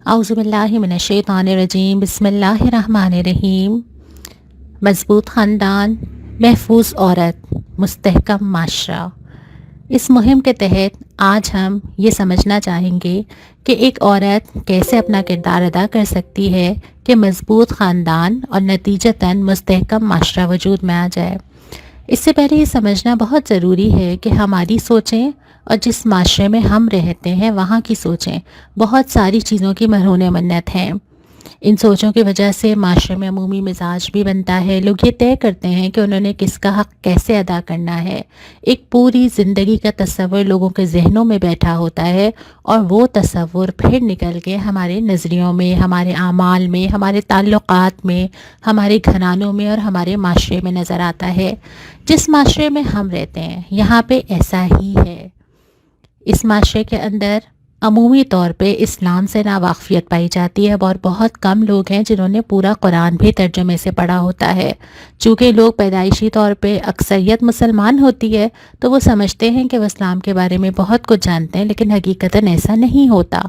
اعوذ باللہ من الشیطان الرجیم، بسم اللہ الرحمن الرحیم۔ مضبوط خاندان، محفوظ عورت، مستحکم معاشرہ۔ اس مہم کے تحت آج ہم یہ سمجھنا چاہیں گے کہ ایک عورت کیسے اپنا کردار ادا کر سکتی ہے کہ مضبوط خاندان اور نتیجتاً مستحکم معاشرہ وجود میں آ جائے۔ اس سے پہلے یہ سمجھنا بہت ضروری ہے کہ ہماری سوچیں اور جس معاشرے میں ہم رہتے ہیں وہاں کی سوچیں بہت ساری چیزوں کی مرہون منت ہیں۔ ان سوچوں کی وجہ سے معاشرے میں عمومی مزاج بھی بنتا ہے۔ لوگ یہ طے کرتے ہیں کہ انہوں نے کس کا حق کیسے ادا کرنا ہے۔ ایک پوری زندگی کا تصور لوگوں کے ذہنوں میں بیٹھا ہوتا ہے اور وہ تصور پھر نکل کے ہمارے نظریوں میں، ہمارے اعمال میں، ہمارے تعلقات میں، ہمارے گھرانوں میں اور ہمارے معاشرے میں نظر آتا ہے۔ جس معاشرے میں ہم رہتے ہیں یہاں پہ ایسا ہی ہے۔ اس معاشرے کے اندر عمومی طور پہ اسلام سے ناواقفیت پائی جاتی ہے اور بہت کم لوگ ہیں جنہوں نے پورا قرآن بھی ترجمے سے پڑھا ہوتا ہے۔ چونکہ لوگ پیدائشی طور پہ اکثریت مسلمان ہوتی ہے تو وہ سمجھتے ہیں کہ وہ اسلام کے بارے میں بہت کچھ جانتے ہیں، لیکن حقیقتاً ایسا نہیں ہوتا۔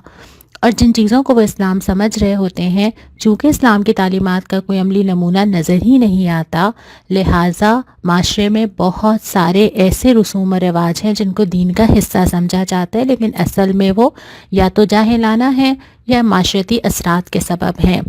اور جن چیزوں کو وہ اسلام سمجھ رہے ہوتے ہیں، چونکہ اسلام کی تعلیمات کا کوئی عملی نمونہ نظر ہی نہیں آتا، لہٰذا معاشرے میں بہت سارے ایسے رسوم و رواج ہیں جن کو دین کا حصہ سمجھا جاتا ہے، لیکن اصل میں وہ یا تو جاہلانہ ہیں یا معاشرتی اثرات کے سبب ہیں۔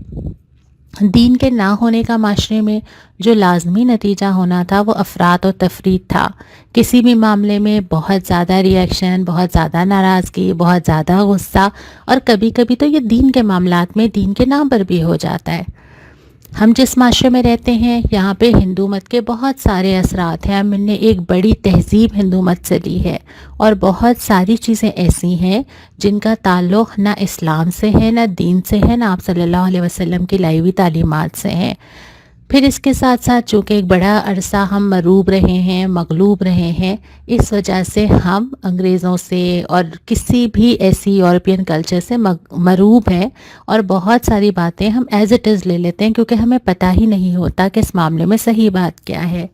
دین کے نہ ہونے کا معاشرے میں جو لازمی نتیجہ ہونا تھا وہ افراط و تفریط تھا۔ کسی بھی معاملے میں بہت زیادہ ریئیکشن، بہت زیادہ ناراضگی، بہت زیادہ غصہ، اور کبھی کبھی تو یہ دین کے معاملات میں دین کے نام پر بھی ہو جاتا ہے۔ ہم جس معاشرے میں رہتے ہیں یہاں پہ ہندو مت کے بہت سارے اثرات ہیں۔ ہم نے ایک بڑی تہذیب ہندو مت سے لی ہے اور بہت ساری چیزیں ایسی ہیں جن کا تعلق نہ اسلام سے ہے، نہ دین سے ہے، نہ آپ صلی اللہ علیہ وسلم کی لائی ہوئی تعلیمات سے ہیں۔ پھر اس کے ساتھ ساتھ چونکہ ایک بڑا عرصہ ہم مروب رہے ہیں، مغلوب رہے ہیں، اس وجہ سے ہم انگریزوں سے اور کسی بھی ایسی یورپین کلچر سے مروب ہیں اور بہت ساری باتیں ہم ایز اٹ از لے لیتے ہیں کیونکہ ہمیں پتہ ہی نہیں ہوتا کہ اس معاملے میں صحیح بات کیا ہے۔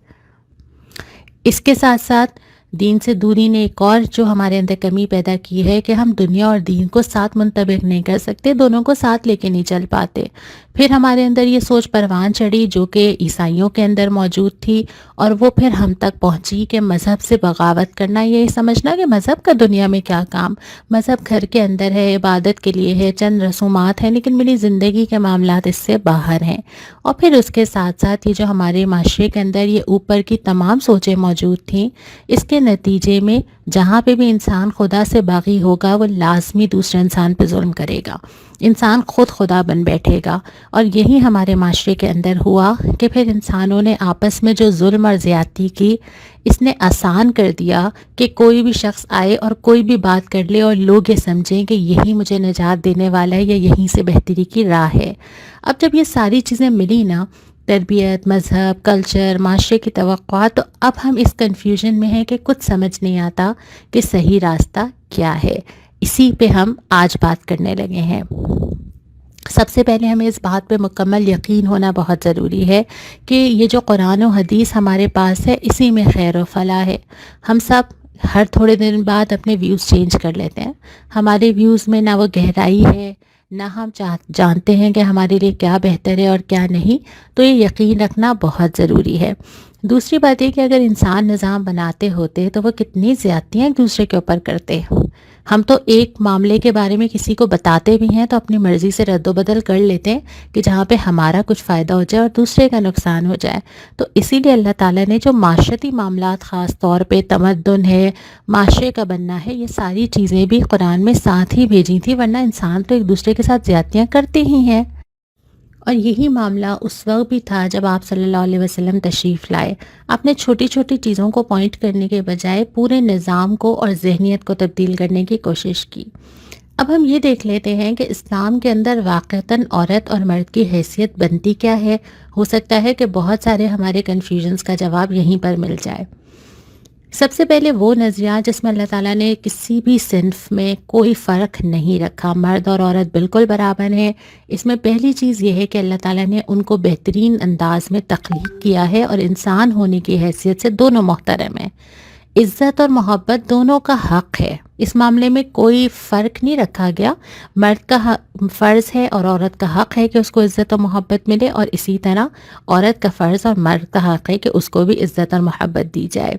اس کے ساتھ ساتھ دین سے دوری نے ایک اور جو ہمارے اندر کمی پیدا کی ہے کہ ہم دنیا اور دین کو ساتھ منطبق نہیں کر سکتے، دونوں کو ساتھ لے کے نہیں چل پاتے۔ پھر ہمارے اندر یہ سوچ پروان چڑھی جو کہ عیسائیوں کے اندر موجود تھی اور وہ پھر ہم تک پہنچی کہ مذہب سے بغاوت کرنا، یہ سمجھنا کہ مذہب کا دنیا میں کیا کام، مذہب گھر کے اندر ہے، عبادت کے لیے ہے، چند رسومات ہیں، لیکن میری زندگی کے معاملات اس سے باہر ہیں۔ اور پھر اس کے ساتھ ساتھ یہ جو ہمارے معاشرے کے اندر یہ اوپر کی تمام سوچیں موجود تھیں، اس کے نتیجے میں جہاں پہ بھی انسان خدا سے باغی ہوگا وہ لازمی دوسرے انسان پہ ظلم کرے گا، انسان خود خدا بن بیٹھے گا۔ اور یہی ہمارے معاشرے کے اندر ہوا کہ پھر انسانوں نے آپس میں جو ظلم اور زیادتی کی، اس نے آسان کر دیا کہ کوئی بھی شخص آئے اور کوئی بھی بات کر لے اور لوگ یہ سمجھیں کہ یہی مجھے نجات دینے والا ہے یا یہیں سے بہتری کی راہ ہے۔ اب جب یہ ساری چیزیں ملی نا، تربیت، مذہب، کلچر، معاشرے کی توقعات، تو اب ہم اس کنفیوژن میں ہیں کہ کچھ سمجھ نہیں آتا کہ صحیح راستہ کیا ہے۔ اسی پہ ہم آج بات کرنے لگے ہیں۔ سب سے پہلے ہمیں اس بات پہ مکمل یقین ہونا بہت ضروری ہے کہ یہ جو قرآن و حدیث ہمارے پاس ہے اسی میں خیر و فلاح ہے۔ ہم سب ہر تھوڑے دن بعد اپنے ویوز چینج کر لیتے ہیں۔ ہمارے ویوز میں نہ وہ گہرائی ہے، نہ ہم جانتے ہیں کہ ہمارے لیے کیا بہتر ہے اور کیا نہیں، تو یہ یقین رکھنا بہت ضروری ہے۔ دوسری بات یہ کہ اگر انسان نظام بناتے ہوتے تو وہ کتنی زیادتیاں ایک دوسرے کے اوپر کرتے۔ ہم تو ایک معاملے کے بارے میں کسی کو بتاتے بھی ہیں تو اپنی مرضی سے رد و بدل کر لیتے ہیں کہ جہاں پہ ہمارا کچھ فائدہ ہو جائے اور دوسرے کا نقصان ہو جائے۔ تو اسی لیے اللہ تعالیٰ نے جو معاشرتی معاملات، خاص طور پہ تمدن ہے، معاشرے کا بننا ہے، یہ ساری چیزیں بھی قرآن میں ساتھ ہی بھیجی تھی، ورنہ انسان تو ایک دوسرے کے ساتھ زیادتیاں کرتے ہی ہیں۔ اور یہی معاملہ اس وقت بھی تھا جب آپ صلی اللہ علیہ وسلم تشریف لائے۔ آپ نے چھوٹی چھوٹی چیزوں کو پوائنٹ کرنے کے بجائے پورے نظام کو اور ذہنیت کو تبدیل کرنے کی کوشش کی۔ اب ہم یہ دیکھ لیتے ہیں کہ اسلام کے اندر واقعتاً عورت اور مرد کی حیثیت بنتی کیا ہے۔ ہو سکتا ہے کہ بہت سارے ہمارے کنفیوژنز کا جواب یہیں پر مل جائے۔ سب سے پہلے وہ نظریہ جس میں اللہ تعالیٰ نے کسی بھی صنف میں کوئی فرق نہیں رکھا، مرد اور عورت بالکل برابر ہیں۔ اس میں پہلی چیز یہ ہے کہ اللہ تعالیٰ نے ان کو بہترین انداز میں تخلیق کیا ہے اور انسان ہونے کی حیثیت سے دونوں محترم ہیں۔ عزت اور محبت دونوں کا حق ہے، اس معاملے میں کوئی فرق نہیں رکھا گیا۔ مرد کا فرض ہے اور عورت کا حق ہے کہ اس کو عزت اور محبت ملے، اور اسی طرح عورت کا فرض اور مرد کا حق ہے کہ اس کو بھی عزت اور محبت دی جائے۔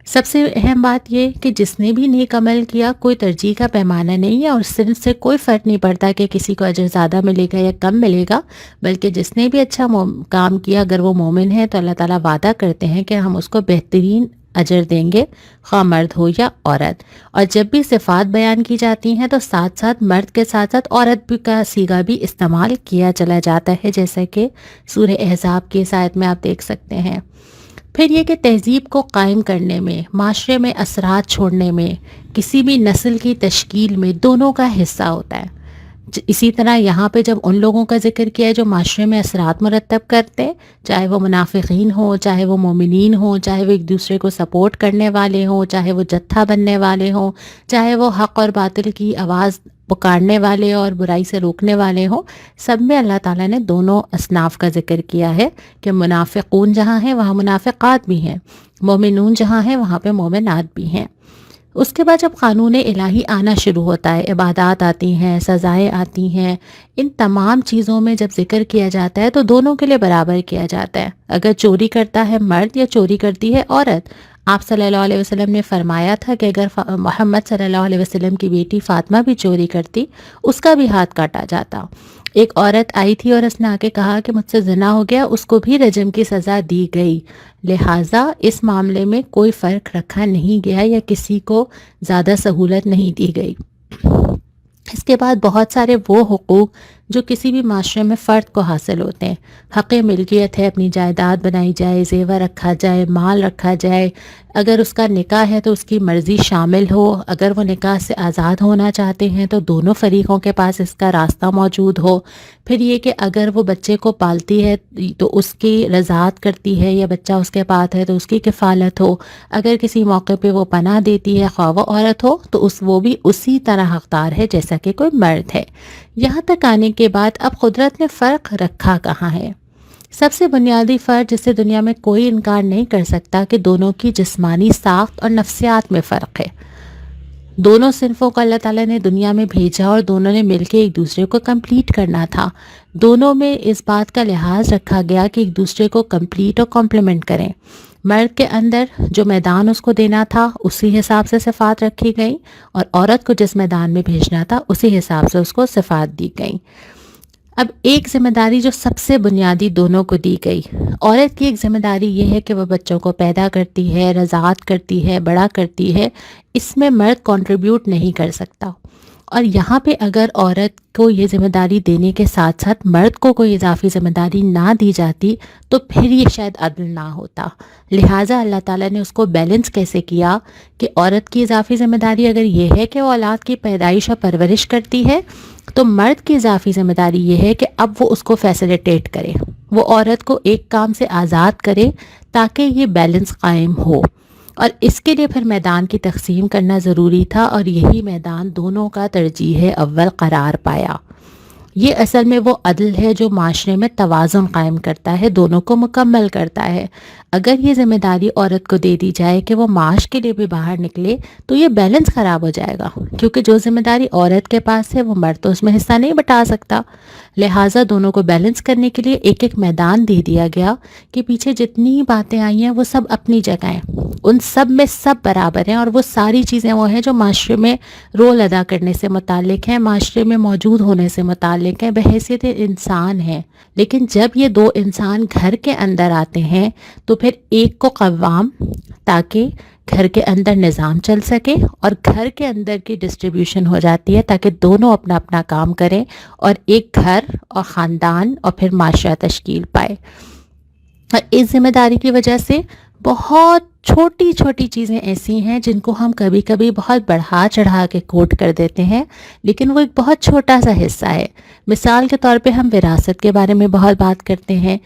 سب سے اہم بات یہ کہ جس نے بھی نیک عمل کیا، کوئی ترجیح کا پیمانہ نہیں ہے، اور صرف سے کوئی فرق نہیں پڑتا کہ کسی کو اجر زیادہ ملے گا یا کم ملے گا، بلکہ جس نے بھی اچھا کام کیا، اگر وہ مومن ہے تو اللہ تعالیٰ وعدہ کرتے ہیں کہ ہم اس کو بہترین اجر دیں گے، خواہ مرد ہو یا عورت۔ اور جب بھی صفات بیان کی جاتی ہیں تو ساتھ ساتھ مرد کے ساتھ ساتھ عورت بھی کا صیغہ بھی استعمال کیا چلا جاتا ہے، جیسا کہ سورہ احزاب کی اس آیت میں آپ دیکھ سکتے ہیں۔ پھر یہ کہ تہذیب کو قائم کرنے میں، معاشرے میں اثرات چھوڑنے میں، کسی بھی نسل کی تشکیل میں دونوں کا حصہ ہوتا ہے۔ اسی طرح یہاں پہ جب ان لوگوں کا ذکر کیا ہے جو معاشرے میں اثرات مرتب کرتے ہیں، چاہے وہ منافقین ہوں، چاہے وہ مومنین ہوں، چاہے وہ ایک دوسرے کو سپورٹ کرنے والے ہوں، چاہے وہ جتھا بننے والے ہوں، چاہے وہ حق اور باطل کی آواز پکارنے والے اور برائی سے روکنے والے ہوں، سب میں اللہ تعالیٰ نے دونوں اصناف کا ذکر کیا ہے کہ منافقون جہاں ہیں وہاں منافقات بھی ہیں، مومنون جہاں ہیں وہاں پہ مومنات بھی ہیں۔ اس کے بعد جب قانون الہی آنا شروع ہوتا ہے، عبادات آتی ہیں، سزائیں آتی ہیں، ان تمام چیزوں میں جب ذکر کیا جاتا ہے تو دونوں کے لیے برابر کیا جاتا ہے۔ اگر چوری کرتا ہے مرد یا چوری کرتی ہے عورت، آپ صلی اللہ علیہ وسلم نے فرمایا تھا کہ اگر محمد صلی اللہ علیہ وسلم کی بیٹی فاطمہ بھی چوری کرتی، اس کا بھی ہاتھ کاٹا جاتا۔ ایک عورت آئی تھی اور اس نے آ کے کہا کہ مجھ سے زنا ہو گیا، اس کو بھی رجم کی سزا دی گئی۔ لہٰذا اس معاملے میں کوئی فرق رکھا نہیں گیا یا کسی کو زیادہ سہولت نہیں دی گئی۔ اس کے بعد بہت سارے وہ حقوق جو کسی بھی معاشرے میں فرد کو حاصل ہوتے ہیں، حق ملکیت ہے، اپنی جائیداد بنائی جائے، زیور رکھا جائے، مال رکھا جائے، اگر اس کا نکاح ہے تو اس کی مرضی شامل ہو، اگر وہ نکاح سے آزاد ہونا چاہتے ہیں تو دونوں فریقوں کے پاس اس کا راستہ موجود ہو۔ پھر یہ کہ اگر وہ بچے کو پالتی ہے تو اس کی رضاعت کرتی ہے، یا بچہ اس کے پاس ہے تو اس کی کفالت ہو، اگر کسی موقع پہ وہ پناہ دیتی ہے خواہ وہ عورت ہو تو وہ بھی اسی طرح حقدار ہے جیسا کہ کوئی مرد ہے۔ یہاں تک آنے کے بعد اب قدرت نے فرق رکھا کہاں ہے؟ سب سے بنیادی فرق جس سے دنیا میں کوئی انکار نہیں کر سکتا کہ دونوں کی جسمانی ساخت اور نفسیات میں فرق ہے۔ دونوں صنفوں کو اللہ تعالیٰ نے دنیا میں بھیجا اور دونوں نے مل کے ایک دوسرے کو کمپلیٹ کرنا تھا۔ دونوں میں اس بات کا لحاظ رکھا گیا کہ ایک دوسرے کو کمپلیٹ اور کمپلیمنٹ کریں۔ مرد کے اندر جو میدان اس کو دینا تھا اسی حساب سے صفات رکھی گئیں، اور عورت کو جس میدان میں بھیجنا تھا اسی حساب سے اس کو صفات دی گئیں۔ اب ایک ذمہ داری جو سب سے بنیادی دونوں کو دی گئی، عورت کی ایک ذمہ داری یہ ہے کہ وہ بچوں کو پیدا کرتی ہے، رضاعت کرتی ہے، بڑا کرتی ہے، اس میں مرد کنٹریبیوٹ نہیں کر سکتا۔ اور یہاں پہ اگر عورت کو یہ ذمہ داری دینے کے ساتھ ساتھ مرد کو کوئی اضافی ذمہ داری نہ دی جاتی تو پھر یہ شاید عدل نہ ہوتا۔ لہٰذا اللہ تعالیٰ نے اس کو بیلنس کیسے کیا کہ عورت کی اضافی ذمہ داری اگر یہ ہے کہ وہ اولاد کی پیدائش اور پرورش کرتی ہے، تو مرد کی اضافی ذمہ داری یہ ہے کہ اب وہ اس کو فیسیلیٹیٹ کرے، وہ عورت کو ایک کام سے آزاد کرے تاکہ یہ بیلنس قائم ہو۔ اور اس کے لیے پھر میدان کی تقسیم کرنا ضروری تھا، اور یہی میدان دونوں کا ترجیح اول قرار پایا۔ یہ اصل میں وہ عدل ہے جو معاشرے میں توازن قائم کرتا ہے، دونوں کو مکمل کرتا ہے۔ اگر یہ ذمہ داری عورت کو دے دی جائے کہ وہ معاش کے لیے بھی باہر نکلے تو یہ بیلنس خراب ہو جائے گا، کیونکہ جو ذمہ داری عورت کے پاس ہے وہ مرد تو اس میں حصہ نہیں بٹا سکتا۔ لہٰذا دونوں کو بیلنس کرنے کے لیے ایک ایک میدان دے دیا گیا کہ پیچھے جتنی باتیں آئی ہیں وہ سب اپنی جگہ ہیں، ان سب میں سب برابر ہیں، اور وہ ساری چیزیں وہ ہیں جو معاشرے میں رول ادا کرنے سے متعلق ہیں، معاشرے میں موجود ہونے سے متعلق ہیں، بحیثیت انسان ہیں۔ لیکن جب یہ دو انسان گھر کے اندر آتے ہیں تو پھر ایک کو قوام، تاکہ گھر کے اندر نظام چل سکے، اور گھر کے اندر کی ڈسٹریبیوشن ہو جاتی ہے تاکہ دونوں اپنا اپنا کام کریں اور ایک گھر اور خاندان اور پھر معاشرہ تشکیل پائے۔ اور اس ذمہ داری کی وجہ سے بہت چھوٹی چھوٹی چیزیں ایسی ہیں جن کو ہم کبھی کبھی بہت بڑھا چڑھا کے کوٹ کر دیتے ہیں، لیکن وہ ایک بہت چھوٹا سا حصہ ہے۔ مثال کے طور پہ ہم وراثت کے بارے میں بہت بات کرتے ہیں۔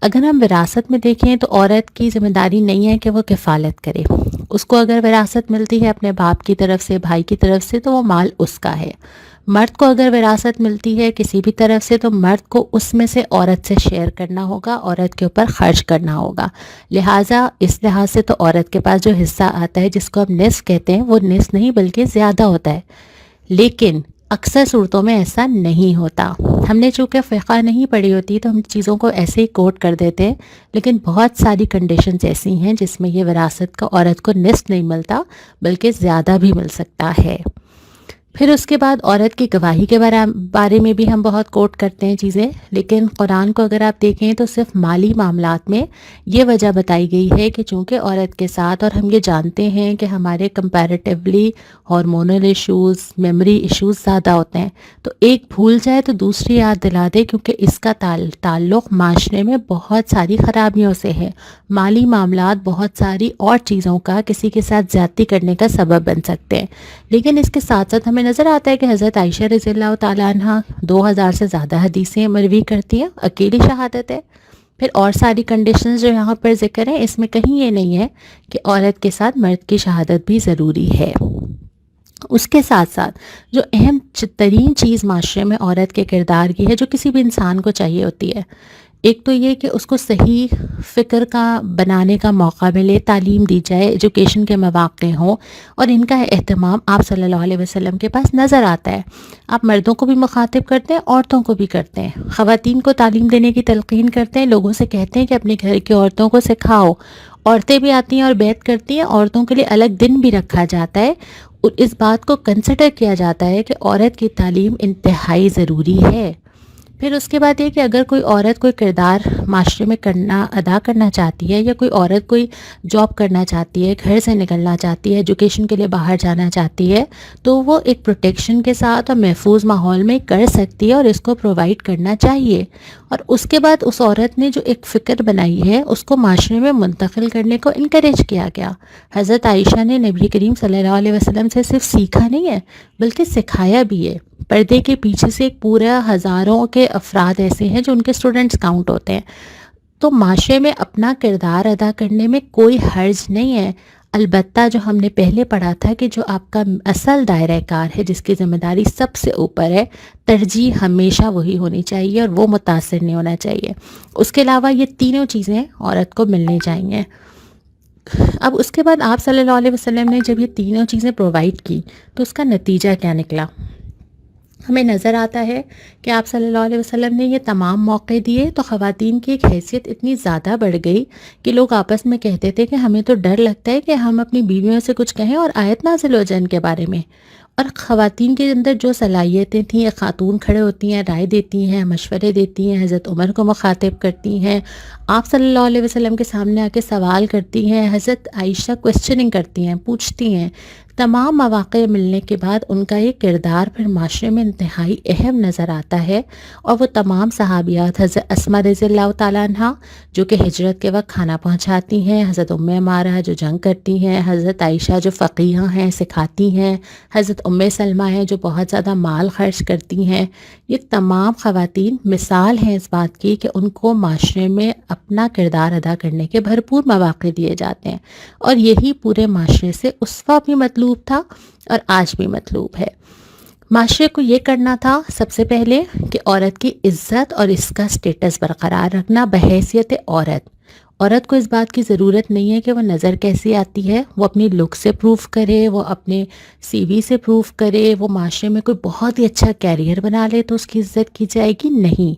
اگر ہم وراثت میں دیکھیں تو عورت کی ذمہ داری نہیں ہے کہ وہ کفالت کرے، اس کو اگر وراثت ملتی ہے اپنے باپ کی طرف سے، بھائی کی طرف سے، تو وہ مال اس کا ہے۔ مرد کو اگر وراثت ملتی ہے کسی بھی طرف سے تو مرد کو اس میں سے عورت سے شیئر کرنا ہوگا، عورت کے اوپر خرچ کرنا ہوگا. لہٰذا اس لحاظ سے تو عورت کے پاس جو حصہ آتا ہے جس کو ہم نصف کہتے ہیں وہ نصف نہیں بلکہ زیادہ ہوتا ہے. لیکن اکثر صورتوں میں ایسا نہیں ہوتا. ہم نے چونکہ فقہ نہیں پڑھی ہوتی تو ہم چیزوں کو ایسے ہی کوٹ کر دیتے ہیں، لیکن بہت ساری کنڈیشنز ایسی ہیں جس میں یہ وراثت کا عورت کو نصف نہیں ملتا بلکہ زیادہ بھی مل سکتا ہے. پھر اس کے بعد عورت کی گواہی کے بارے میں بھی ہم بہت کوٹ کرتے ہیں چیزیں، لیکن قرآن کو اگر آپ دیکھیں تو صرف مالی معاملات میں یہ وجہ بتائی گئی ہے کہ چونکہ عورت کے ساتھ، اور ہم یہ جانتے ہیں کہ ہمارے comparatively hormonal issues, memory issues زیادہ ہوتے ہیں، تو ایک بھول جائے تو دوسری یاد دلا دے، کیونکہ اس کا تعلق معاشرے میں بہت ساری خرابیوں سے ہے. مالی معاملات بہت ساری اور چیزوں کا کسی کے ساتھ زیادتی کرنے کا سبب بن سکتے ہیں. لیکن اس کے ساتھ ساتھ ہمیں نظر آتا ہے کہ حضرت عائشہ رضی اللہ تعالیٰ عنہ 2000 سے زیادہ حدیثیں مروی کرتی ہیں، اکیلی شہادت ہے. پھر اور ساری کنڈیشنز جو یہاں پر ذکر ہیں اس میں کہیں یہ نہیں ہے کہ عورت کے ساتھ مرد کی شہادت بھی ضروری ہے. اس کے ساتھ ساتھ جو اہم ترین چیز معاشرے میں عورت کے کردار کی ہے، جو کسی بھی انسان کو چاہیے ہوتی ہے، ایک تو یہ کہ اس کو صحیح فکر کا بنانے کا موقع ملے، تعلیم دی جائے، ایجوکیشن کے مواقع ہوں، اور ان کا اہتمام آپ صلی اللہ علیہ وسلم کے پاس نظر آتا ہے. آپ مردوں کو بھی مخاطب کرتے ہیں، عورتوں کو بھی کرتے ہیں. خواتین کو تعلیم دینے کی تلقین کرتے ہیں، لوگوں سے کہتے ہیں کہ اپنے گھر کی عورتوں کو سکھاؤ. عورتیں بھی آتی ہیں اور بیعت کرتی ہیں، عورتوں کے لیے الگ دن بھی رکھا جاتا ہے، اور اس بات کو کنسیڈر کیا جاتا ہے کہ عورت کی تعلیم انتہائی ضروری ہے. پھر اس کے بعد یہ کہ اگر کوئی عورت کوئی کردار معاشرے میں ادا کرنا چاہتی ہے، یا کوئی عورت کوئی جاب کرنا چاہتی ہے، گھر سے نکلنا چاہتی ہے، ایجوکیشن کے لیے باہر جانا چاہتی ہے، تو وہ ایک پروٹیکشن کے ساتھ اور محفوظ ماحول میں کر سکتی ہے، اور اس کو پرووائڈ کرنا چاہیے. اور اس کے بعد اس عورت نے جو ایک فکر بنائی ہے اس کو معاشرے میں منتقل کرنے کو انکریج کیا گیا. حضرت عائشہ نے نبی کریم صلی اللہ علیہ وسلم سے صرف سیکھا نہیں ہے بلکہ سکھایا بھی ہے. پردے کے پیچھے سے ایک پورا ہزاروں کے افراد ایسے ہیں جو ان کے اسٹوڈنٹس کاؤنٹ ہوتے ہیں. تو معاشرے میں اپنا کردار ادا کرنے میں کوئی حرج نہیں ہے. البتہ جو ہم نے پہلے پڑھا تھا کہ جو آپ کا اصل دائرہ کار ہے، جس کی ذمہ داری سب سے اوپر ہے، ترجیح ہمیشہ وہی ہونی چاہیے اور وہ متاثر نہیں ہونا چاہیے. اس کے علاوہ یہ تینوں چیزیں عورت کو ملنی چاہیے. اب اس کے بعد آپ صلی اللہ علیہ وسلم نے جب یہ تینوں چیزیں پرووائڈ کی تو اس کا نتیجہ کیا نکلا؟ ہمیں نظر آتا ہے کہ آپ صلی اللہ علیہ وسلم نے یہ تمام موقع دیے تو خواتین کی ایک حیثیت اتنی زیادہ بڑھ گئی کہ لوگ آپس میں کہتے تھے کہ ہمیں تو ڈر لگتا ہے کہ ہم اپنی بیویوں سے کچھ کہیں اور آیت نازل ہو جائے ان کے بارے میں. اور خواتین کے اندر جو صلاحیتیں تھیں، ایک خاتون کھڑے ہوتی ہیں، رائے دیتی ہیں، مشورے دیتی ہیں، حضرت عمر کو مخاطب کرتی ہیں، آپ صلی اللہ علیہ وسلم کے سامنے آ کے سوال کرتی ہیں، حضرت عائشہ کوسچننگ کرتی ہیں، پوچھتی ہیں. تمام مواقع ملنے کے بعد ان کا یہ کردار پھر معاشرے میں انتہائی اہم نظر آتا ہے. اور وہ تمام صحابیات، حضرت اسماء رضی اللہ تعالیٰ عنہ جو کہ ہجرت کے وقت کھانا پہنچاتی ہیں، حضرت ہمارہ جو جنگ کرتی ہیں، حضرت عائشہ جو فقیہ ہیں، سکھاتی ہیں، حضرت سلمہ ہیں جو بہت زیادہ مال خرچ کرتی ہیں، یہ تمام خواتین مثال ہیں اس بات کی کہ ان کو معاشرے میں اپنا کردار ادا کرنے کے بھرپور مواقع دیے جاتے ہیں. اور یہی پورے معاشرے سے اس وقت بھی مطلوب تھا اور آج بھی مطلوب ہے. معاشرے کو یہ کرنا تھا سب سے پہلے کہ عورت کی عزت اور اس کا سٹیٹس برقرار رکھنا بحیثیت عورت. عورت کو اس بات کی ضرورت نہیں ہے کہ وہ نظر کیسی آتی ہے، وہ اپنی لک سے پروف کرے، وہ اپنے سی وی سے پروف کرے، وہ معاشرے میں کوئی بہت ہی اچھا کیریئر بنا لے تو اس کی عزت کی جائے گی. نہیں،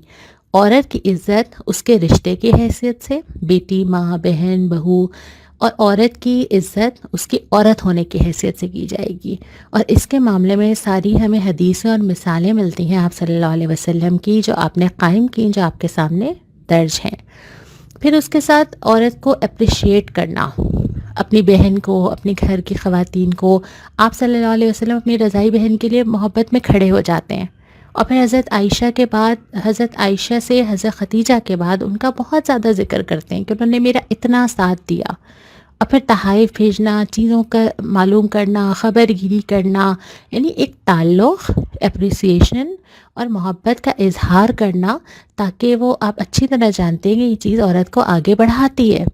عورت کی عزت اس کے رشتے کی حیثیت سے، بیٹی، ماں، بہن، بہو، اور عورت کی عزت اس کی عورت ہونے کی حیثیت سے کی جائے گی. اور اس کے معاملے میں ساری ہمیں حدیثیں اور مثالیں ملتی ہیں آپ صلی اللہ علیہ وسلم کی، جو آپ نے قائم کی، جو آپ کے سامنے درج ہیں. پھر اس کے ساتھ عورت کو اپریشیٹ کرنا، اپنی بہن کو، اپنے گھر کی خواتین کو. آپ صلی اللہ علیہ وسلم اپنی رضائی بہن کے لیے محبت میں کھڑے ہو جاتے ہیں. اور پھر حضرت عائشہ کے بعد، حضرت عائشہ سے حضرت خدیجہ کے بعد ان کا بہت زیادہ ذکر کرتے ہیں کہ انہوں نے میرا اتنا ساتھ دیا. اور پھر تحائف بھیجنا، چیزوں کا معلوم کرنا، خبر گیری کرنا، یعنی ایک تعلق، اپریسیشن اور محبت کا اظہار کرنا، تاکہ وہ آپ اچھی طرح جانتے ہیں کہ یہ چیز عورت کو آگے بڑھاتی ہے.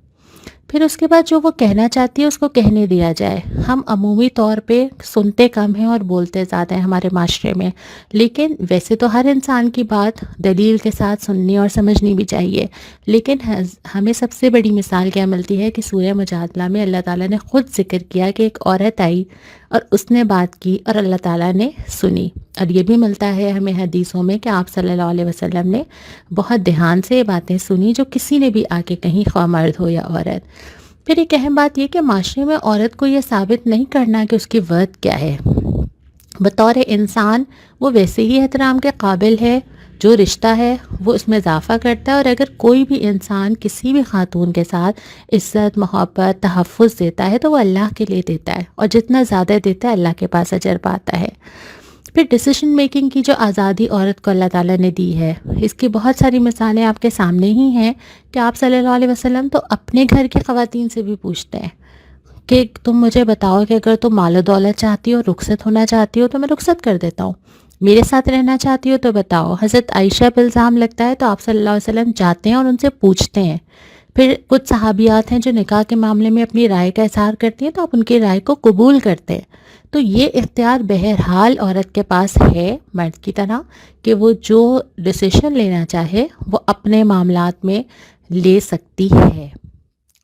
پھر اس کے بعد جو وہ کہنا چاہتی ہے اس کو کہنے دیا جائے. ہم عمومی طور پہ سنتے کم ہیں اور بولتے زیادہ ہیں ہمارے معاشرے میں، لیکن ویسے تو ہر انسان کی بات دلیل کے ساتھ سننی اور سمجھنی بھی چاہیے. لیکن ہمیں سب سے بڑی مثال کیا ملتی ہے کہ سورہ مجادلہ میں اللہ تعالیٰ نے خود ذکر کیا کہ ایک عورت آئی اور اس نے بات کی اور اللہ تعالیٰ نے سنی. اور یہ بھی ملتا ہے ہمیں حدیثوں میں کہ آپ صلی اللہ علیہ وسلم نے بہت دھیان سے یہ باتیں سنی جو کسی نے بھی آ کے کہیں، خواہ مرد ہو یا عورت. پھر ایک اہم بات یہ کہ معاشرے میں عورت کو یہ ثابت نہیں کرنا کہ اس کی ورث کیا ہے. بطور انسان وہ ویسے ہی احترام کے قابل ہے، جو رشتہ ہے وہ اس میں اضافہ کرتا ہے. اور اگر کوئی بھی انسان کسی بھی خاتون کے ساتھ عزت، محبت، تحفظ دیتا ہے تو وہ اللہ کے لیے دیتا ہے، اور جتنا زیادہ دیتا ہے اللہ کے پاس اجر پاتا ہے. پھر ڈیسیشن میکنگ کی جو آزادی عورت کو اللہ تعالیٰ نے دی ہے، اس کی بہت ساری مثالیں آپ کے سامنے ہی ہیں کہ آپ صلی اللہ علیہ وسلم تو اپنے گھر کی خواتین سے بھی پوچھتے ہیں کہ تم مجھے بتاؤ کہ اگر تم مال و دولت چاہتی ہو، رخصت ہونا چاہتی ہو تو میں رخصت کر دیتا ہوں، میرے ساتھ رہنا چاہتی ہو تو بتاؤ. حضرت عائشہ پہ الزام لگتا ہے تو آپ صلی اللہ علیہ وسلم جاتے ہیں اور ان سے پوچھتے ہیں. پھر کچھ صحابیات ہیں جو نکاح کے معاملے میں اپنی رائے کا اظہار کرتی ہیں تو آپ ان کی رائے کو قبول کرتے ہیں. تو یہ اختیار بہرحال عورت کے پاس ہے مرد کی طرح کہ وہ جو ڈیسیشن لینا چاہے وہ اپنے معاملات میں لے سکتی ہے.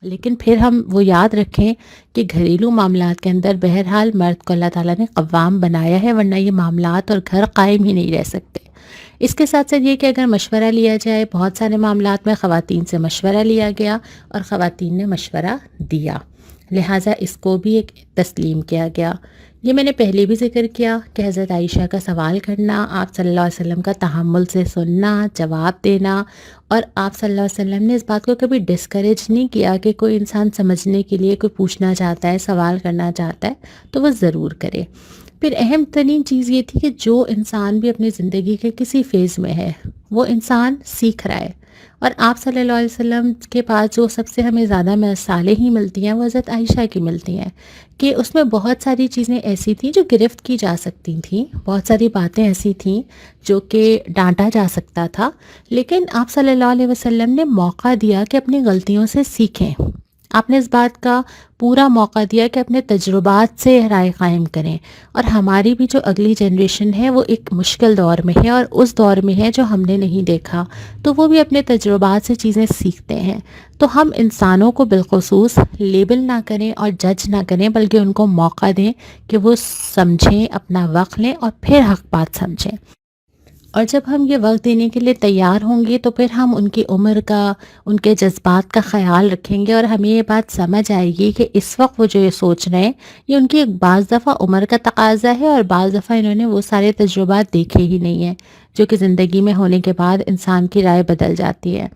لیکن پھر ہم وہ یاد رکھیں کہ گھریلو معاملات کے اندر بہرحال مرد کو اللہ تعالیٰ نے قوام بنایا ہے، ورنہ یہ معاملات اور گھر قائم ہی نہیں رہ سکتے. اس کے ساتھ ساتھ یہ کہ اگر مشورہ لیا جائے، بہت سارے معاملات میں خواتین سے مشورہ لیا گیا اور خواتین نے مشورہ دیا، لہٰذا اس کو بھی ایک تسلیم کیا گیا. یہ میں نے پہلے بھی ذکر کیا کہ حضرت عائشہ کا سوال کرنا، آپ صلی اللہ علیہ وسلم کا تحمل سے سننا، جواب دینا، اور آپ صلی اللہ علیہ وسلم نے اس بات کو کبھی ڈسکریج نہیں کیا کہ کوئی انسان سمجھنے کے لیے کوئی پوچھنا چاہتا ہے، سوال کرنا چاہتا ہے تو وہ ضرور کرے. پھر اہم ترین چیز یہ تھی کہ جو انسان بھی اپنی زندگی کے کسی فیز میں ہے وہ انسان سیکھ رہا ہے، اور آپ صلی اللہ علیہ وسلم کے پاس جو سب سے ہمیں زیادہ مثالیں ہی ملتی ہیں وہ حضرت عائشہ کی ملتی ہیں کہ اس میں بہت ساری چیزیں ایسی تھیں جو گرفت کی جا سکتی تھیں، بہت ساری باتیں ایسی تھیں جو کہ ڈانٹا جا سکتا تھا، لیکن آپ صلی اللہ علیہ وسلم نے موقع دیا کہ اپنی غلطیوں سے سیکھیں. آپ نے اس بات کا پورا موقع دیا کہ اپنے تجربات سے رائے قائم کریں. اور ہماری بھی جو اگلی جنریشن ہے وہ ایک مشکل دور میں ہے اور اس دور میں ہے جو ہم نے نہیں دیکھا، تو وہ بھی اپنے تجربات سے چیزیں سیکھتے ہیں. تو ہم انسانوں کو بالخصوص لیبل نہ کریں اور جج نہ کریں، بلکہ ان کو موقع دیں کہ وہ سمجھیں، اپنا وقت لیں اور پھر حق بات سمجھیں. اور جب ہم یہ وقت دینے کے لیے تیار ہوں گے تو پھر ہم ان کی عمر کا، ان کے جذبات کا خیال رکھیں گے، اور ہمیں یہ بات سمجھ آئے گی کہ اس وقت وہ جو یہ سوچ رہے ہیں یہ ان کی ایک بعض دفعہ عمر کا تقاضا ہے، اور بعض دفعہ انہوں نے وہ سارے تجربات دیکھے ہی نہیں ہیں جو کہ زندگی میں ہونے کے بعد انسان کی رائے بدل جاتی ہے.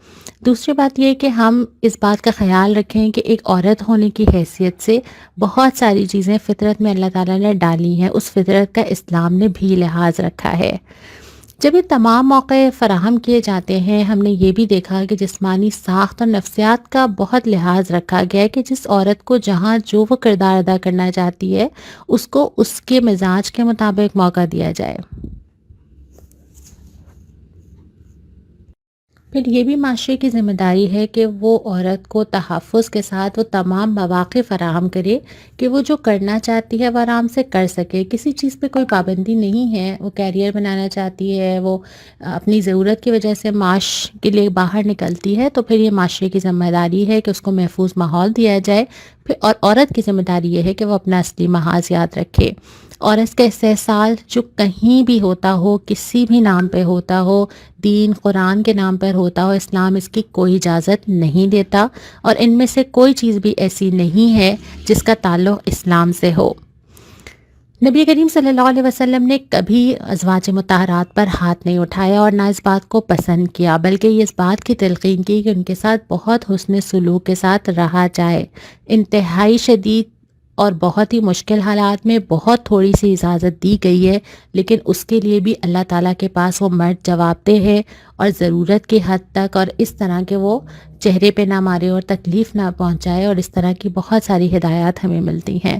دوسری بات یہ کہ ہم اس بات کا خیال رکھیں کہ ایک عورت ہونے کی حیثیت سے بہت ساری چیزیں فطرت میں اللہ تعالیٰ نے ڈالی ہیں، اس فطرت کا اسلام نے بھی لحاظ رکھا ہے. جب یہ تمام موقع فراہم کیے جاتے ہیں، ہم نے یہ بھی دیکھا کہ جسمانی ساخت اور نفسیات کا بہت لحاظ رکھا گیا ہے کہ جس عورت کو جہاں جو وہ کردار ادا کرنا چاہتی ہے اس کو اس کے مزاج کے مطابق موقع دیا جائے. پھر یہ بھی معاشرے کی ذمہ داری ہے کہ وہ عورت کو تحفظ کے ساتھ وہ تمام مواقع فراہم کرے کہ وہ جو کرنا چاہتی ہے وہ آرام سے کر سکے. کسی چیز پہ کوئی پابندی نہیں ہے، وہ کیریئر بنانا چاہتی ہے، وہ اپنی ضرورت کی وجہ سے معاش کے لیے باہر نکلتی ہے، تو پھر یہ معاشرے کی ذمہ داری ہے کہ اس کو محفوظ ماحول دیا جائے. اور عورت کی ذمہ داری یہ ہے کہ وہ اپنا اصلی محاذ یاد رکھے. اور اس کا استحصال جو کہیں بھی ہوتا ہو، کسی بھی نام پہ ہوتا ہو، دین قرآن کے نام پر ہوتا ہو، اسلام اس کی کوئی اجازت نہیں دیتا، اور ان میں سے کوئی چیز بھی ایسی نہیں ہے جس کا تعلق اسلام سے ہو. نبی کریم صلی اللہ علیہ وسلم نے کبھی ازواج مطہرات پر ہاتھ نہیں اٹھایا اور نہ اس بات کو پسند کیا، بلکہ یہ اس بات کی تلقین کی کہ ان کے ساتھ بہت حسن سلوک کے ساتھ رہا جائے. انتہائی شدید اور بہت ہی مشکل حالات میں بہت تھوڑی سی اجازت دی گئی ہے، لیکن اس کے لیے بھی اللہ تعالیٰ کے پاس وہ مرد جواب دہ ہے، اور ضرورت کی حد تک، اور اس طرح کہ وہ چہرے پہ نہ مارے اور تکلیف نہ پہنچائے، اور اس طرح کی بہت ساری ہدایات ہمیں ملتی ہیں.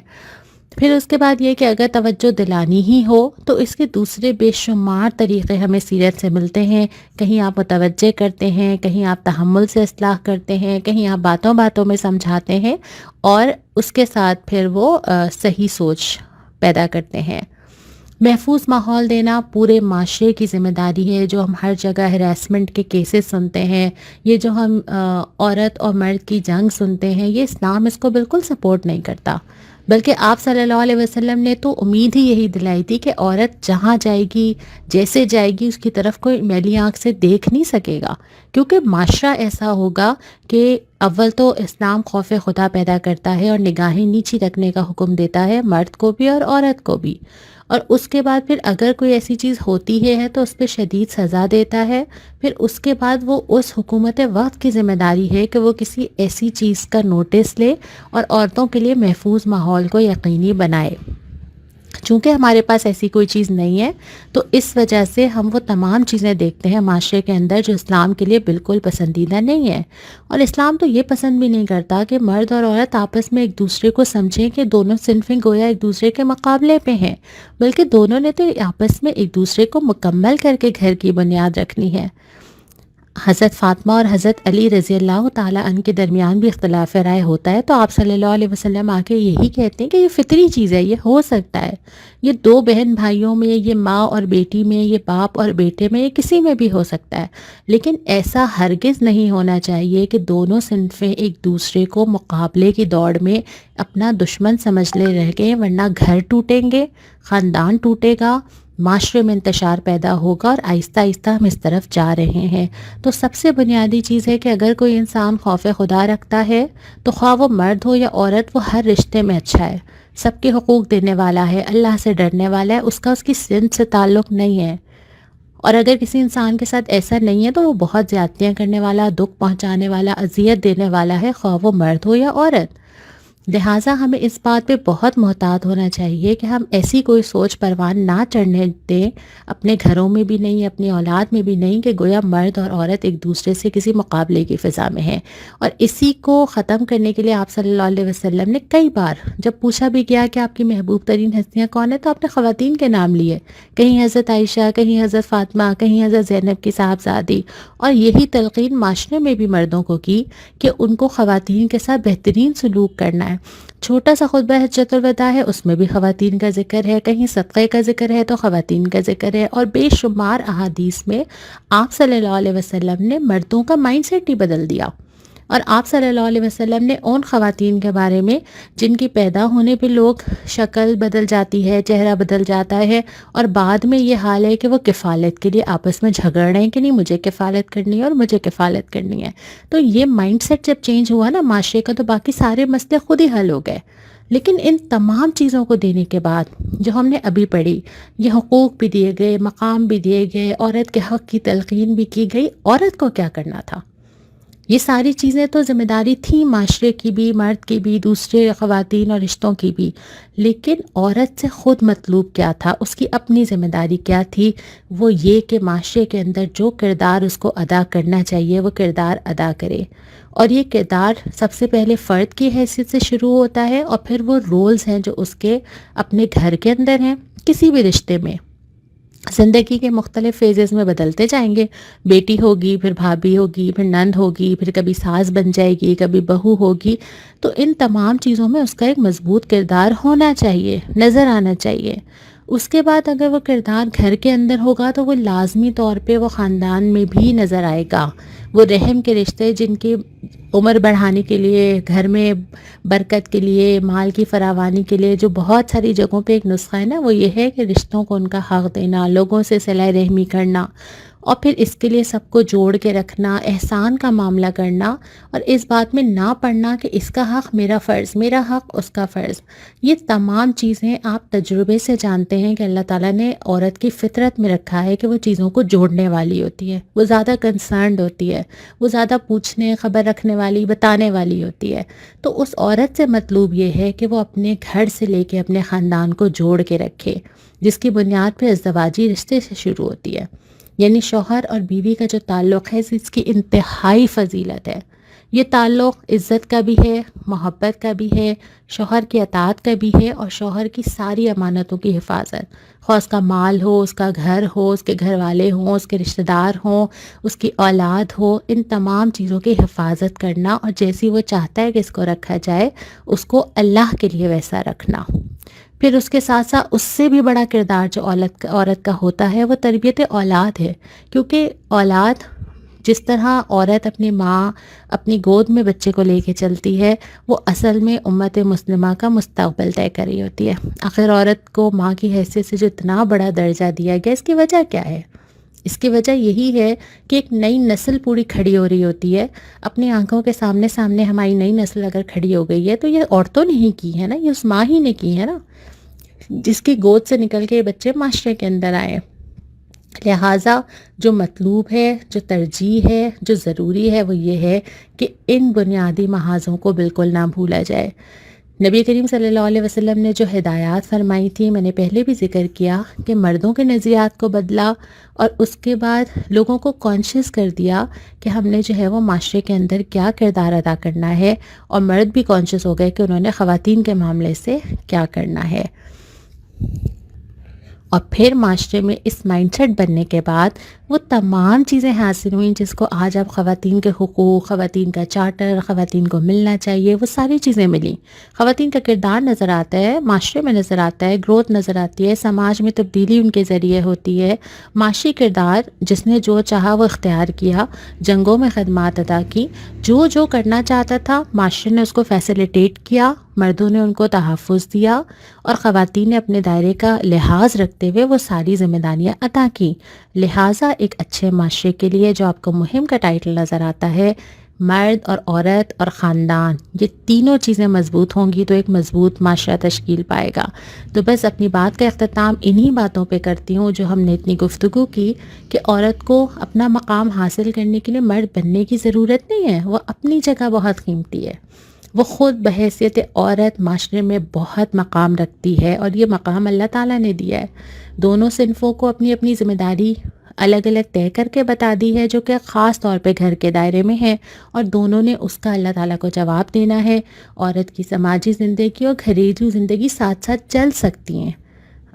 پھر اس کے بعد یہ کہ اگر توجہ دلانی ہی ہو تو اس کے دوسرے بے شمار طریقے ہمیں سیرت سے ملتے ہیں. کہیں آپ متوجہ کرتے ہیں، کہیں آپ تحمل سے اصلاح کرتے ہیں، کہیں آپ باتوں باتوں میں سمجھاتے ہیں، اور اس کے ساتھ پھر وہ صحیح سوچ پیدا کرتے ہیں. محفوظ ماحول دینا پورے معاشرے کی ذمہ داری ہے. جو ہم ہر جگہ ہراسمنٹ کے کیسز سنتے ہیں، یہ جو ہم عورت اور مرد کی جنگ سنتے ہیں، یہ اسلام اس کو بالکل سپورٹ نہیں کرتا. بلکہ آپ صلی اللہ علیہ وسلم نے تو امید ہی یہی دلائی تھی کہ عورت جہاں جائے گی، جیسے جائے گی، اس کی طرف کوئی میلی آنکھ سے دیکھ نہیں سکے گا. کیونکہ معاشرہ ایسا ہوگا کہ اول تو اسلام خوف خدا پیدا کرتا ہے اور نگاہیں نیچی رکھنے کا حکم دیتا ہے، مرد کو بھی اور عورت کو بھی. اور اس کے بعد پھر اگر کوئی ایسی چیز ہوتی ہے تو اس پہ شدید سزا دیتا ہے. پھر اس کے بعد وہ اس حکومت وقت کی ذمہ داری ہے کہ وہ کسی ایسی چیز کا نوٹس لے اور عورتوں کے لیے محفوظ ماحول کو یقینی بنائے. چونکہ ہمارے پاس ایسی کوئی چیز نہیں ہے تو اس وجہ سے ہم وہ تمام چیزیں دیکھتے ہیں معاشرے کے اندر جو اسلام کے لیے بالکل پسندیدہ نہیں ہے. اور اسلام تو یہ پسند بھی نہیں کرتا کہ مرد اور عورت آپس میں ایک دوسرے کو سمجھیں کہ دونوں صنفیں گویا ایک دوسرے کے مقابلے پہ ہیں، بلکہ دونوں نے تو آپس میں ایک دوسرے کو مکمل کر کے گھر کی بنیاد رکھنی ہے. حضرت فاطمہ اور حضرت علی رضی اللہ تعالیٰ عنہ کے درمیان بھی اختلاف رائے ہوتا ہے تو آپ صلی اللہ علیہ وسلم آ کے یہی کہتے ہیں کہ یہ فطری چیز ہے، یہ ہو سکتا ہے. یہ دو بہن بھائیوں میں، یہ ماں اور بیٹی میں، یہ باپ اور بیٹے میں، یہ کسی میں بھی ہو سکتا ہے. لیکن ایسا ہرگز نہیں ہونا چاہیے کہ دونوں صنفیں ایک دوسرے کو مقابلے کی دوڑ میں اپنا دشمن سمجھ لے رہ گئے، ورنہ گھر ٹوٹیں گے، خاندان ٹوٹے گا، معاشرے میں انتشار پیدا ہوگا، اور آہستہ آہستہ ہم اس طرف جا رہے ہیں. تو سب سے بنیادی چیز ہے کہ اگر کوئی انسان خوف خدا رکھتا ہے تو خواہ وہ مرد ہو یا عورت، وہ ہر رشتے میں اچھا ہے، سب کے حقوق دینے والا ہے، اللہ سے ڈرنے والا ہے، اس کا اس کی صنف سے تعلق نہیں ہے. اور اگر کسی انسان کے ساتھ ایسا نہیں ہے تو وہ بہت زیادتیاں کرنے والا، دکھ پہنچانے والا، اذیت دینے والا ہے، خواہ وہ مرد ہو یا عورت. لہٰذا ہمیں اس بات پہ بہت محتاط ہونا چاہیے کہ ہم ایسی کوئی سوچ پروان نہ چڑھنے دیں، اپنے گھروں میں بھی نہیں، اپنی اولاد میں بھی نہیں، کہ گویا مرد اور عورت ایک دوسرے سے کسی مقابلے کی فضا میں ہیں. اور اسی کو ختم کرنے کے لیے آپ صلی اللہ علیہ وسلم نے کئی بار جب پوچھا بھی گیا کہ آپ کی محبوب ترین ہستیاں کون ہیں تو آپ نے خواتین کے نام لیے، کہیں حضرت عائشہ، کہیں حضرت فاطمہ، کہیں حضرت زینب کی صاحبزادی. اور یہی تلقین معاشرے میں بھی مردوں کو کی کہ ان کو خواتین کے ساتھ بہترین سلوک کرنا ہے. چھوٹا سا خطبہ حجۃ الوداع ہے، اس میں بھی خواتین کا ذکر ہے، کہیں صدقے کا ذکر ہے تو خواتین کا ذکر ہے. اور بے شمار احادیث میں آپ صلی اللہ علیہ وسلم نے مردوں کا مائنڈ سیٹ ہی بدل دیا. اور آپ صلی اللہ علیہ وسلم نے ان خواتین کے بارے میں جن کی پیدا ہونے پہ لوگ شکل بدل جاتی ہے، چہرہ بدل جاتا ہے، اور بعد میں یہ حال ہے کہ وہ کفالت کے لیے آپس میں جھگڑ رہے ہیں کہ نہیں مجھے کفالت کرنی ہے اور مجھے کفالت کرنی ہے. تو یہ مائنڈ سیٹ جب چینج ہوا نا معاشرے کا، تو باقی سارے مسئلے خود ہی حل ہو گئے. لیکن ان تمام چیزوں کو دینے کے بعد جو ہم نے ابھی پڑھی، یہ حقوق بھی دیے گئے، مقام بھی دیے گئے، عورت کے حق کی تلقین بھی کی گئی، عورت کو کیا کرنا تھا؟ یہ ساری چیزیں تو ذمہ داری تھیں معاشرے کی بھی، مرد کی بھی، دوسرے خواتین اور رشتوں کی بھی. لیکن عورت سے خود مطلوب کیا تھا، اس کی اپنی ذمہ داری کیا تھی؟ وہ یہ کہ معاشرے کے اندر جو کردار اس کو ادا کرنا چاہیے وہ کردار ادا کرے. اور یہ کردار سب سے پہلے فرد کی حیثیت سے شروع ہوتا ہے، اور پھر وہ رولز ہیں جو اس کے اپنے گھر کے اندر ہیں، کسی بھی رشتے میں زندگی کے مختلف فیزز میں بدلتے جائیں گے. بیٹی ہوگی، پھر بھابھی ہوگی، پھر نند ہوگی، پھر کبھی ساس بن جائے گی، کبھی بہو ہوگی. تو ان تمام چیزوں میں اس کا ایک مضبوط کردار ہونا چاہیے، نظر آنا چاہیے. اس کے بعد اگر وہ کردار گھر کے اندر ہوگا تو وہ لازمی طور پہ وہ خاندان میں بھی نظر آئے گا. وہ رحم کے رشتے جن کی عمر بڑھانے کے لیے، گھر میں برکت کے لیے، مال کی فراوانی کے لیے جو بہت ساری جگہوں پہ ایک نسخہ ہے نا، وہ یہ ہے کہ رشتوں کو ان کا حق دینا، لوگوں سے صلہ رحمی کرنا، اور پھر اس کے لیے سب کو جوڑ کے رکھنا، احسان کا معاملہ کرنا، اور اس بات میں نہ پڑنا کہ اس کا حق میرا فرض، میرا حق اس کا فرض. یہ تمام چیزیں آپ تجربے سے جانتے ہیں کہ اللہ تعالیٰ نے عورت کی فطرت میں رکھا ہے کہ وہ چیزوں کو جوڑنے والی ہوتی ہے، وہ زیادہ کنسرنڈ ہوتی ہے، وہ زیادہ پوچھنے، خبر رکھنے والی، بتانے والی ہوتی ہے. تو اس عورت سے مطلوب یہ ہے کہ وہ اپنے گھر سے لے کے اپنے خاندان کو جوڑ کے رکھے، جس کی بنیاد پہ ازدواجی رشتے سے شروع ہوتی ہے. یعنی شوہر اور بیوی کا جو تعلق ہے اس کی انتہائی فضیلت ہے. یہ تعلق عزت کا بھی ہے، محبت کا بھی ہے، شوہر کی اطاعت کا بھی ہے، اور شوہر کی ساری امانتوں کی حفاظت، خواہ اس کا مال ہو، اس کا گھر ہو، اس کے گھر والے ہوں، اس کے رشتہ دار ہوں، اس کی اولاد ہو، ان تمام چیزوں کی حفاظت کرنا، اور جیسی وہ چاہتا ہے کہ اس کو رکھا جائے اس کو اللہ کے لیے ویسا رکھنا۔ پھر اس کے ساتھ ساتھ اس سے بھی بڑا کردار جو عورت کا ہوتا ہے وہ تربیت اولاد ہے، کیونکہ اولاد جس طرح عورت اپنی ماں اپنی گود میں بچے کو لے کے چلتی ہے، وہ اصل میں امت مسلمہ کا مستقبل طے کر رہی ہوتی ہے۔ آخر عورت کو ماں کی حیثیت سے جو اتنا بڑا درجہ دیا گیا، اس کی وجہ کیا ہے؟ اس کی وجہ یہی ہے کہ ایک نئی نسل پوری کھڑی ہو رہی ہوتی ہے۔ اپنی آنکھوں کے سامنے ہماری نئی نسل اگر کھڑی ہو گئی ہے تو یہ عورتوں نے ہی کی ہے نا، یہ اس ماں ہی نے کی ہے نا، جس کی گود سے نکل کے یہ بچے معاشرے کے اندر آئے۔ لہٰذا جو مطلوب ہے، جو ترجیح ہے، جو ضروری ہے، وہ یہ ہے کہ ان بنیادی محاذوں کو بالکل نہ بھولا جائے۔ نبی کریم صلی اللہ علیہ وسلم نے جو ہدایات فرمائی تھی، میں نے پہلے بھی ذکر کیا کہ مردوں کے نظریات کو بدلا، اور اس کے بعد لوگوں کو کانشیس کر دیا کہ ہم نے جو ہے وہ معاشرے کے اندر کیا کردار ادا کرنا ہے، اور مرد بھی کانشیس ہو گئے کہ انہوں نے خواتین کے معاملے سے کیا کرنا ہے۔ اور پھر معاشرے میں اس مائنڈ سیٹ بننے کے بعد وہ تمام چیزیں حاصل ہوئیں جس کو آج اب خواتین کے حقوق، خواتین کا چارٹر، خواتین کو ملنا چاہیے، وہ ساری چیزیں ملیں۔ خواتین کا کردار نظر آتا ہے، معاشرے میں نظر آتا ہے، گروتھ نظر آتی ہے، سماج میں تبدیلی ان کے ذریعے ہوتی ہے۔ معاشی کردار جس نے جو چاہا وہ اختیار کیا، جنگوں میں خدمات ادا کی، جو کرنا چاہتا تھا معاشرے نے اس کو فیسیلیٹیٹ کیا، مردوں نے ان کو تحفظ دیا، اور خواتین نے اپنے دائرے کا لحاظ رکھتے ہوئے وہ ساری ذمہ داریاں ادا کی۔ لہٰذا ایک اچھے معاشرے کے لیے جو آپ کو مہم کا ٹائٹل نظر آتا ہے، مرد اور عورت اور خاندان، یہ تینوں چیزیں مضبوط ہوں گی تو ایک مضبوط معاشرہ تشکیل پائے گا۔ تو بس اپنی بات کا اختتام انہی باتوں پہ کرتی ہوں جو ہم نے اتنی گفتگو کی، کہ عورت کو اپنا مقام حاصل کرنے کے لیے مرد بننے کی ضرورت نہیں ہے، وہ اپنی جگہ بہت قیمتی ہے، وہ خود بحیثیت عورت معاشرے میں بہت مقام رکھتی ہے، اور یہ مقام اللہ تعالیٰ نے دیا ہے۔ دونوں صنفوں کو اپنی اپنی ذمہ داری الگ الگ طے کر کے بتا دی ہے، جو کہ خاص طور پہ گھر کے دائرے میں ہے، اور دونوں نے اس کا اللہ تعالیٰ کو جواب دینا ہے۔ عورت کی سماجی زندگی اور گھریلو زندگی ساتھ ساتھ چل سکتی ہیں،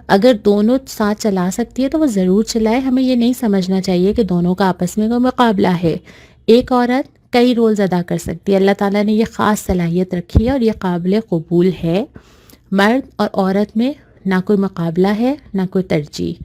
اگر دونوں ساتھ چلا سکتی ہے تو وہ ضرور چلائے۔ ہمیں یہ نہیں سمجھنا چاہیے کہ دونوں کا آپس میں کوئی مقابلہ ہے۔ ایک عورت کئی رولز ادا کر سکتی ہے، اللہ تعالیٰ نے یہ خاص صلاحیت رکھی ہے اور یہ قابل قبول ہے۔ مرد اور عورت میں نہ کوئی مقابلہ ہے، نہ کوئی ترجیح۔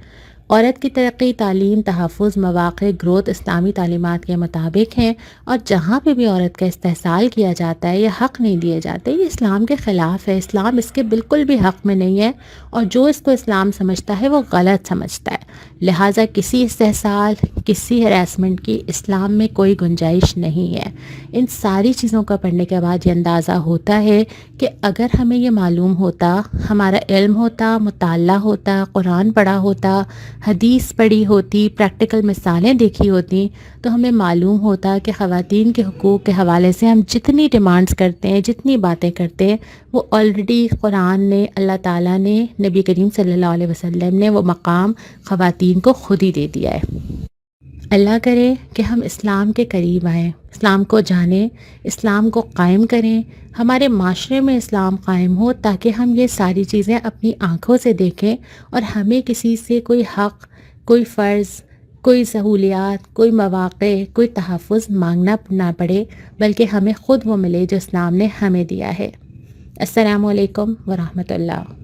عورت کی ترقی، تعلیم، تحفظ، مواقع، گروتھ اسلامی تعلیمات کے مطابق ہیں، اور جہاں پہ بھی عورت کا استحصال کیا جاتا ہے یا حق نہیں دیے جاتے، یہ اسلام کے خلاف ہے۔ اسلام اس کے بالکل بھی حق میں نہیں ہے، اور جو اس کو اسلام سمجھتا ہے وہ غلط سمجھتا ہے۔ لہٰذا کسی استحصال، کسی ہراسمنٹ کی اسلام میں کوئی گنجائش نہیں ہے۔ ان ساری چیزوں کا پڑھنے کے بعد یہ اندازہ ہوتا ہے کہ اگر ہمیں یہ معلوم ہوتا، ہمارا علم ہوتا، مطالعہ ہوتا، قرآن پڑھا ہوتا، حدیث پڑھی ہوتی، پریکٹیکل مثالیں دیکھی ہوتی، تو ہمیں معلوم ہوتا کہ خواتین کے حقوق کے حوالے سے ہم جتنی ڈیمانڈز کرتے ہیں، جتنی باتیں کرتے ہیں، وہ آلریڈی قرآن نے، اللہ تعالیٰ نے، نبی کریم صلی اللہ علیہ وسلم نے وہ مقام خواتین کو خود ہی دے دیا ہے۔ اللہ کرے کہ ہم اسلام کے قریب آئیں، اسلام کو جانیں، اسلام کو قائم کریں، ہمارے معاشرے میں اسلام قائم ہو، تاکہ ہم یہ ساری چیزیں اپنی آنکھوں سے دیکھیں، اور ہمیں کسی سے کوئی حق، کوئی فرض، کوئی سہولیات، کوئی مواقع، کوئی تحفظ مانگنا نہ پڑے، بلکہ ہمیں خود وہ ملے جو اسلام نے ہمیں دیا ہے۔ السلام علیکم ورحمۃ اللہ۔